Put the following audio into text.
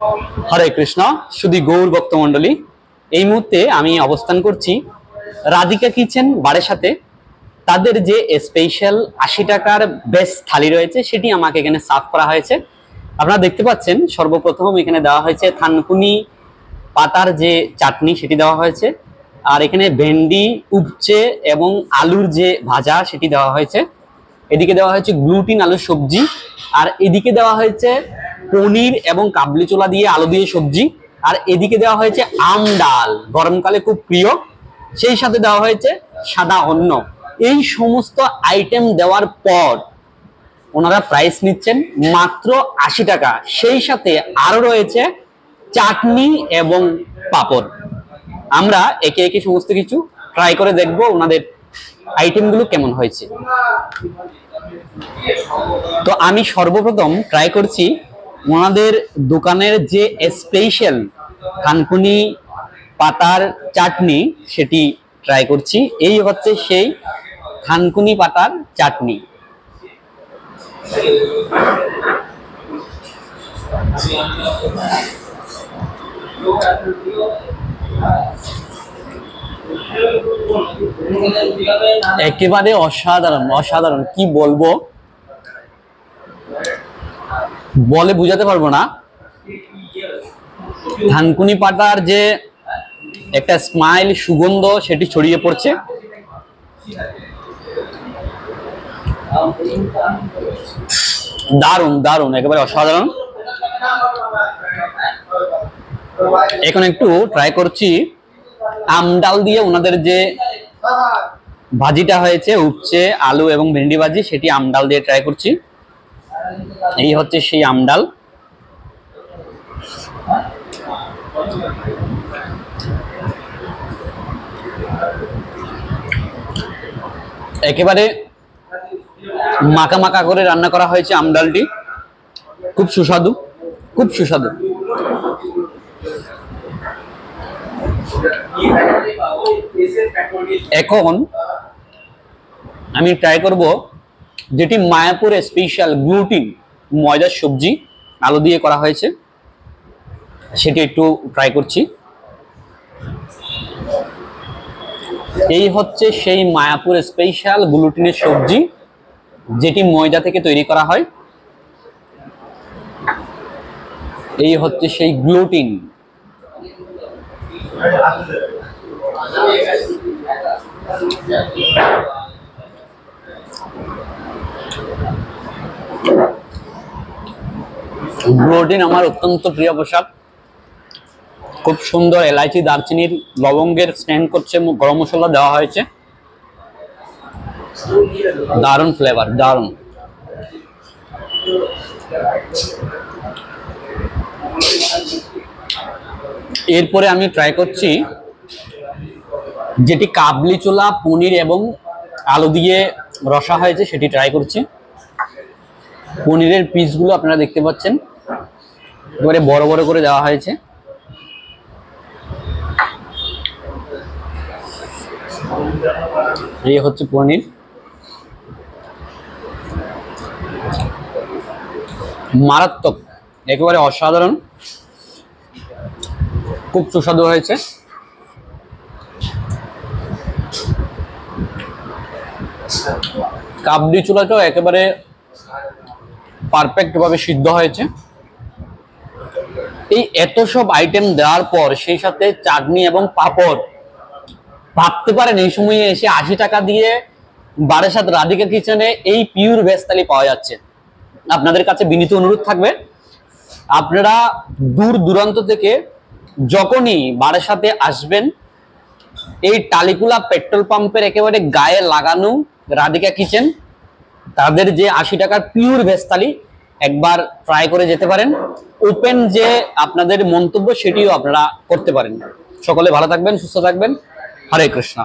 হরে কৃষ্ণ। শুধু গৌর ভক্ত মন্ডলী, এই মুহূর্তে আমি অবস্থান করছি রাধিকা কিচেন বারের সাথে। তাদের যে স্পেশাল ৮০ টাকার বেস্ট থালি রয়েছে সেটি আমাকে এখানে সার্ভ করা হয়েছে। আপনারা দেখতে পাচ্ছেন সর্বপ্রথম এখানে দেওয়া হয়েছে থানকুনি পাতার যে চাটনি সেটি দেওয়া হয়েছে, আর এখানে ভেন্ডি, উপচে এবং আলুর যে ভাজা সেটি দেওয়া হয়েছে। এদিকে দেওয়া হয়েছে গ্লুটিন আলুর সবজি, আর এদিকে দেওয়া হয়েছে পনির এবং কাবলি ছোলা দিয়ে আলু দিয়ে সবজি, আর এদিকে দেওয়া হয়েছে আম ডাল, গরমকালে খুব প্রিয়। সেই সাথে দেওয়া হয়েছে সাদা অন্ন। এই সমস্ত আইটেম দেওয়ার পর ওনারা প্রাইস নিচ্ছেন মাত্র ৮০ টাকা। সেই সাথে আরো রয়েছে চাটনি এবং পাপড়। আমরা একে একে সমস্ত কিছু ট্রাই করে দেখবো ওনাদের আইটেমগুলো কেমন হয়েছে। তো আমি সর্বপ্রথম ট্রাই করছি ওনাদের দোকানের যে স্পেশাল থানকুনি পাতার চাটনি সেটি ট্রাই করছি। এই হচ্ছে সেই থানকুনি পাতার চাটনি। একেবারে অসাধারণ অসাধারণ, কি বলবো, বলে বুঝাতে পারবো না। থানকুনি পাতার যে একটা স্মাইল সুগন্ধ সেটি ছড়িয়ে পড়ছে। দারুণ দারুণ, একেবারে অসাধারণ। এখন একটু ট্রাই করছি আম ডাল দিয়ে ওনাদের যে ভাজিটা হয়েছে, উপচে আলু এবং ভেন্ডি ভাজি, সেটি আম ডাল দিয়ে ট্রাই করছি। এই হচ্ছে সেই আম ডাল। একেবারে মাখা মাখা করে রান্না করা হয়েছে আম ডালটি, খুব সুস্বাদু, খুব সুস্বাদু। এখন আমি ট্রাই করব যেটি মায়াপুর স্পেশাল গ্লুটিন ময়দার সবজি আলু দিয়ে করা হয়েছে, সেটি একটু ট্রাই করছি। এই হচ্ছে সেই মায়াপুর স্পেশাল গ্লুটিনের সবজি যেটি ময়দা থেকে তৈরি করা হয়। এই হচ্ছে সেই গ্লুটিন। গ্লুটিন আমার অত্যন্ত প্রিয় পোশাক। খুব সুন্দর এলাচি, দারচিনির, লবঙ্গের স্ট্যান্ড করছে, গরম মশলা দেওয়া হয়েছে, দারুণ ফ্লেভার, দারুণ। এরপরে আমি ট্রাই করছি যেটি কাবলি ছোলা, পনির এবং আলু দিয়ে রসা হয়েছে, সেটি ট্রাই করছি। পনিরের পিসগুলো আপনারা দেখতে পাচ্ছেন এবারে বড় বড় করে দেওয়া হয়েছে। এই হচ্ছে পনির। মারাত্মক, একেবারে অসাধারণ, খুব সুস্বাদু হয়েছে। কাবলি ছোলাটাও একেবারে পারফেক্ট ভাবে সিদ্ধ হয়েছে। এই এত সব আইটেম দেওয়ার পর সেই সাথে চাটনি এবং পাঁপড়, ভাবতে পারেন এই সময়ে এসে ৮০ টাকা দিয়ে বারাসাত রাধিকা কিচেনে এই পিওর ভেজ থালি পাওয়া যাচ্ছে। আপনাদের কাছে বিনীত অনুরোধ থাকবে, আপনারা দূর দূরান্ত থেকে যখনই বারাসাতে আসবেন, এই টালিকুলা পেট্রোল পাম্পের একেবারে গায়ে লাগানো রাধিকা কিচেন, তাদের যে ৮০ টাকার পিওর ভেজ থালি একবার ট্রাই করে যেতে পারেন। ওপেন যে আপনাদের মন্তব্য সেটিও আপনারা করতে পারেন। সকলে ভালো থাকবেন, সুস্থ থাকবেন। হরে কৃষ্ণ।